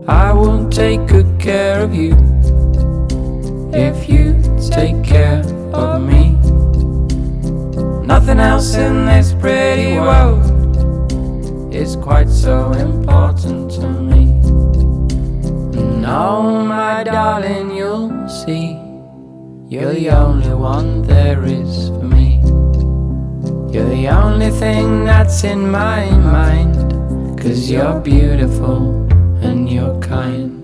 I will take good care of you if you take care of me. Nothing else in this pretty world is quite so important to me. And oh my darling, you'll see, you're the only one there is for me. You're the only thing that's in my mind, 'cause you're beautiful and you're kind.